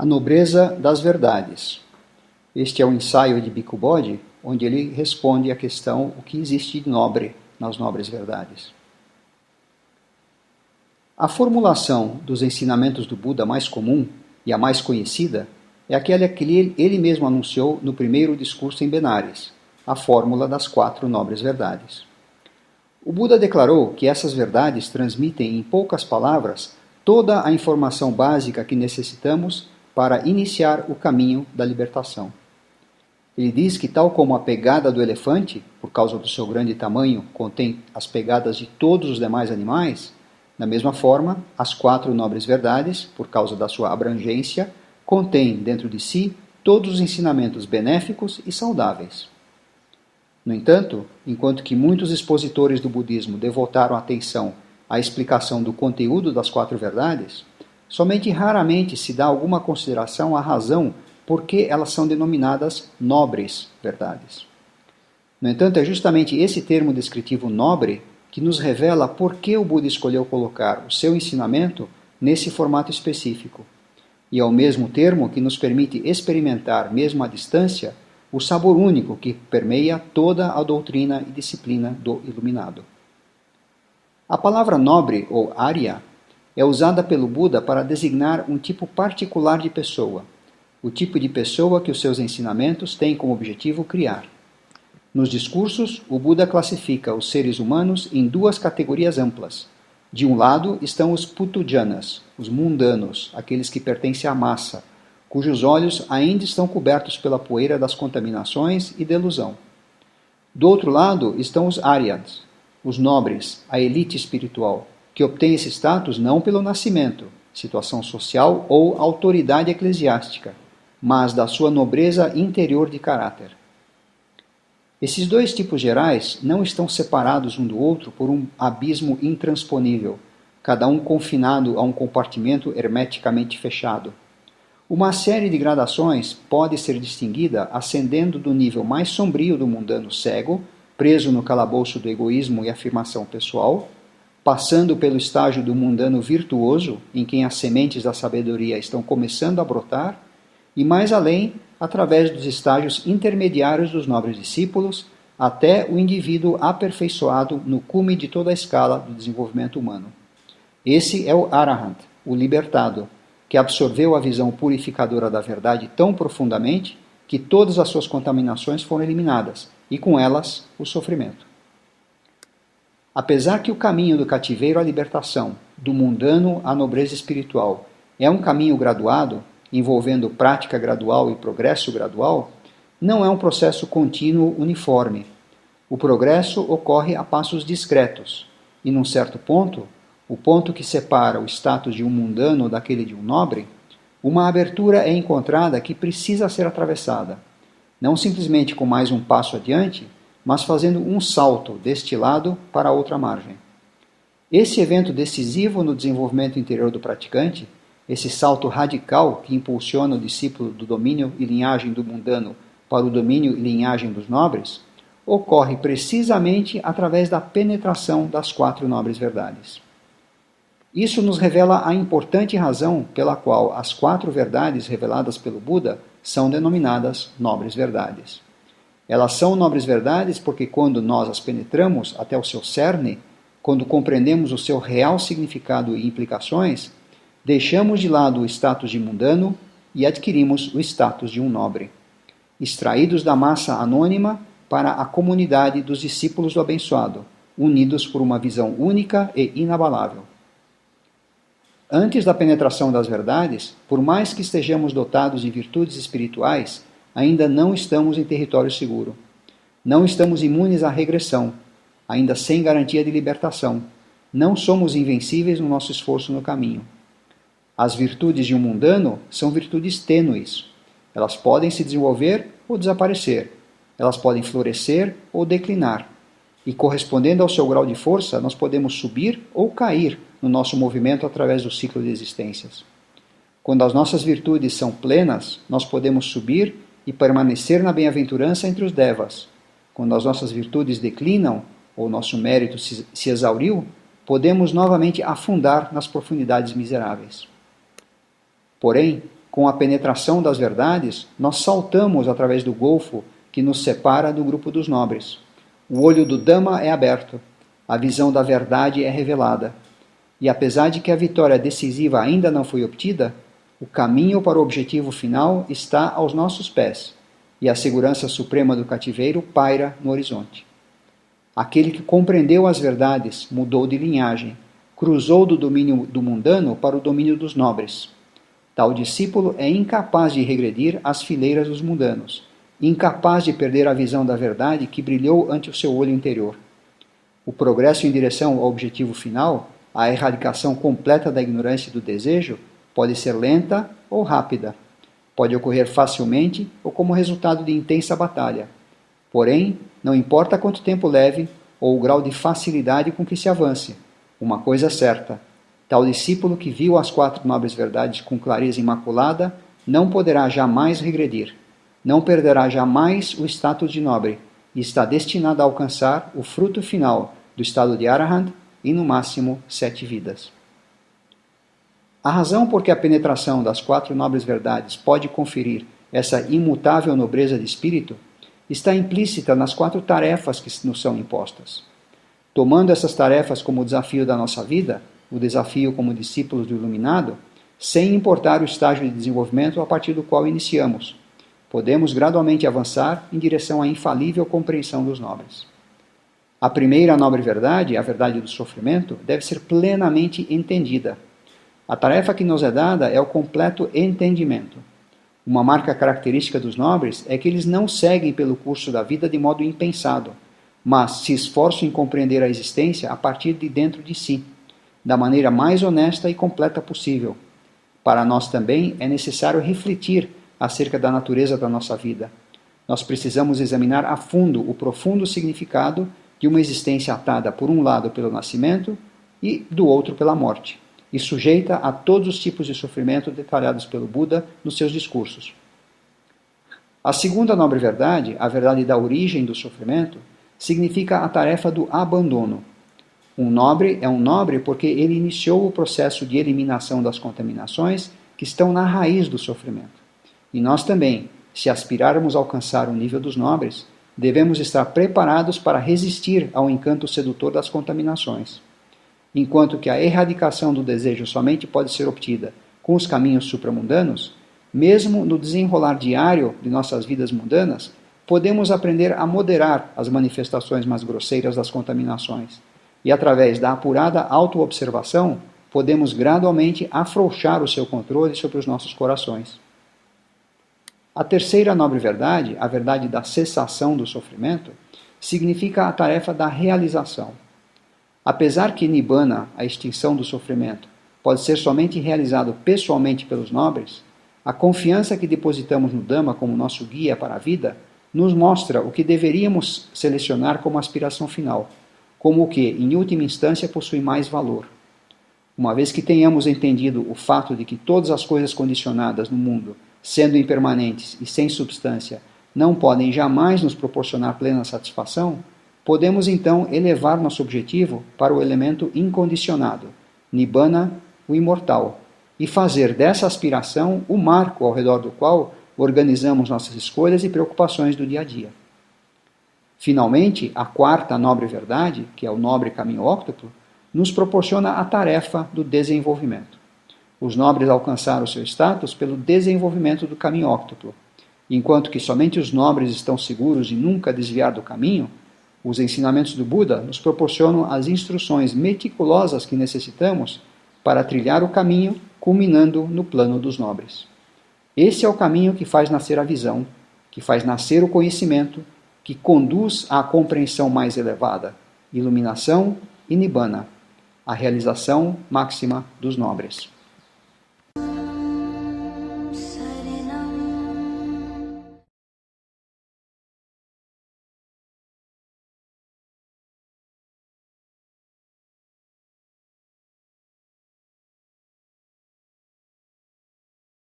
A nobreza das verdades. Este é o ensaio de Bhikkhu Bodhi, onde ele responde à questão o que existe de nobre nas nobres verdades. A formulação dos ensinamentos do Buda mais comum e a mais conhecida é aquela que ele mesmo anunciou no primeiro discurso em Benares, a fórmula das 4 nobres verdades. O Buda declarou que essas verdades transmitem em poucas palavras toda a informação básica que necessitamos para iniciar o caminho da libertação. Ele diz que, tal como a pegada do elefante, por causa do seu grande tamanho, contém as pegadas de todos os demais animais, da mesma forma, as 4 nobres verdades, por causa da sua abrangência, contêm dentro de si todos os ensinamentos benéficos e saudáveis. No entanto, enquanto que muitos expositores do budismo devotaram atenção à explicação do conteúdo das 4 verdades, somente raramente se dá alguma consideração à razão por que elas são denominadas nobres verdades. No entanto, é justamente esse termo descritivo nobre que nos revela por que o Buda escolheu colocar o seu ensinamento nesse formato específico, e é o mesmo termo que nos permite experimentar, mesmo à distância, o sabor único que permeia toda a doutrina e disciplina do iluminado. A palavra nobre, ou Arya, é usada pelo Buda para designar um tipo particular de pessoa, o tipo de pessoa que os seus ensinamentos têm como objetivo criar. Nos discursos, o Buda classifica os seres humanos em 2 categorias amplas. De um lado estão os putujanas, os mundanos, aqueles que pertencem à massa, cujos olhos ainda estão cobertos pela poeira das contaminações e delusão. Do outro lado estão os Aryas, os nobres, a elite espiritual, que obtém esse status não pelo nascimento, situação social ou autoridade eclesiástica, mas da sua nobreza interior de caráter. Esses 2 tipos gerais não estão separados um do outro por um abismo intransponível, cada um confinado a um compartimento hermeticamente fechado. Uma série de gradações pode ser distinguida ascendendo do nível mais sombrio do mundano cego, preso no calabouço do egoísmo e afirmação pessoal, passando pelo estágio do mundano virtuoso, em quem as sementes da sabedoria estão começando a brotar, e mais além, através dos estágios intermediários dos nobres discípulos, até o indivíduo aperfeiçoado no cume de toda a escala do desenvolvimento humano. Esse é o Arahant, o libertado, que absorveu a visão purificadora da verdade tão profundamente que todas as suas contaminações foram eliminadas, e com elas o sofrimento. Apesar que o caminho do cativeiro à libertação, do mundano à nobreza espiritual, é um caminho graduado, envolvendo prática gradual e progresso gradual, não é um processo contínuo uniforme. O progresso ocorre a passos discretos, e num certo ponto, o ponto que separa o status de um mundano daquele de um nobre, uma abertura é encontrada que precisa ser atravessada, não simplesmente com mais um passo adiante, mas fazendo um salto deste lado para a outra margem. Esse evento decisivo no desenvolvimento interior do praticante, esse salto radical que impulsiona o discípulo do domínio e linhagem do mundano para o domínio e linhagem dos nobres, ocorre precisamente através da penetração das 4 nobres verdades. Isso nos revela a importante razão pela qual as 4 verdades reveladas pelo Buda são denominadas nobres verdades. Elas são nobres verdades porque quando nós as penetramos até o seu cerne, quando compreendemos o seu real significado e implicações, deixamos de lado o status de mundano e adquirimos o status de um nobre, extraídos da massa anônima para a comunidade dos discípulos do abençoado, unidos por uma visão única e inabalável. Antes da penetração das verdades, por mais que estejamos dotados de virtudes espirituais, ainda não estamos em território seguro. Não estamos imunes à regressão, ainda sem garantia de libertação. Não somos invencíveis no nosso esforço no caminho. As virtudes de um mundano são virtudes tênues. Elas podem se desenvolver ou desaparecer. Elas podem florescer ou declinar. E correspondendo ao seu grau de força, nós podemos subir ou cair no nosso movimento através do ciclo de existências. Quando as nossas virtudes são plenas, nós podemos subir e permanecer na bem-aventurança entre os devas. Quando as nossas virtudes declinam, ou nosso mérito se exauriu, podemos novamente afundar nas profundidades miseráveis. Porém, Com a penetração das verdades, nós saltamos através do golfo que nos separa do grupo dos nobres. O olho do Dhamma é aberto, a visão da verdade é revelada. E apesar de que a vitória decisiva ainda não foi obtida, o caminho para o objetivo final está aos nossos pés, e a segurança suprema do cativeiro paira no horizonte. Aquele que compreendeu as verdades mudou de linhagem, cruzou do domínio do mundano para o domínio dos nobres. Tal discípulo é incapaz de regredir às fileiras dos mundanos, incapaz de perder a visão da verdade que brilhou ante o seu olho interior. O progresso em direção ao objetivo final, a erradicação completa da ignorância e do desejo, pode ser lenta ou rápida. Pode ocorrer facilmente ou como resultado de intensa batalha. Porém, não importa quanto tempo leve ou o grau de facilidade com que se avance, uma coisa é certa: tal discípulo que viu as 4 nobres verdades com clareza imaculada não poderá jamais regredir, não perderá jamais o status de nobre e está destinado a alcançar o fruto final do estado de Arahant e, no máximo, 7 vidas. A razão por que a penetração das 4 nobres verdades pode conferir essa imutável nobreza de espírito está implícita nas 4 tarefas que nos são impostas. Tomando essas tarefas como desafio da nossa vida, o desafio como discípulos do Iluminado, sem importar o estágio de desenvolvimento a partir do qual iniciamos, podemos gradualmente avançar em direção à infalível compreensão dos nobres. A primeira nobre verdade, a verdade do sofrimento, deve ser plenamente entendida. A tarefa que nos é dada é o completo entendimento. Uma marca característica dos nobres é que eles não seguem pelo curso da vida de modo impensado, mas se esforçam em compreender a existência a partir de dentro de si, da maneira mais honesta e completa possível. Para nós também é necessário refletir acerca da natureza da nossa vida. Nós precisamos examinar a fundo o profundo significado de uma existência atada por um lado pelo nascimento e do outro pela morte, e sujeita a todos os tipos de sofrimento detalhados pelo Buda nos seus discursos. A segunda nobre verdade, a verdade da origem do sofrimento, significa a tarefa do abandono. Um nobre é um nobre porque ele iniciou o processo de eliminação das contaminações que estão na raiz do sofrimento. E nós também, se aspirarmos a alcançar o nível dos nobres, devemos estar preparados para resistir ao encanto sedutor das contaminações. Enquanto que a erradicação do desejo somente pode ser obtida com os caminhos supramundanos, mesmo no desenrolar diário de nossas vidas mundanas, podemos aprender a moderar as manifestações mais grosseiras das contaminações. E através da apurada autoobservação, podemos gradualmente afrouxar o seu controle sobre os nossos corações. A terceira nobre verdade, a verdade da cessação do sofrimento, significa a tarefa da realização. Apesar que Nibbana, a extinção do sofrimento, pode ser somente realizado pessoalmente pelos nobres, a confiança que depositamos no Dhamma como nosso guia para a vida nos mostra o que deveríamos selecionar como aspiração final, como o que, em última instância, possui mais valor. Uma vez que tenhamos entendido o fato de que todas as coisas condicionadas no mundo, sendo impermanentes e sem substância, não podem jamais nos proporcionar plena satisfação, podemos então elevar nosso objetivo para o elemento incondicionado, Nibbana, o imortal, e fazer dessa aspiração o marco ao redor do qual organizamos nossas escolhas e preocupações do dia a dia. Finalmente, a quarta nobre verdade, que é o nobre caminho óctuplo, nos proporciona a tarefa do desenvolvimento. Os nobres alcançaram seu status pelo desenvolvimento do caminho óctuplo. Enquanto que somente os nobres estão seguros de nunca desviar do caminho, os ensinamentos do Buda nos proporcionam as instruções meticulosas que necessitamos para trilhar o caminho, culminando no plano dos nobres. Esse é o caminho que faz nascer a visão, que faz nascer o conhecimento, que conduz à compreensão mais elevada, iluminação e Nibbana, a realização máxima dos nobres.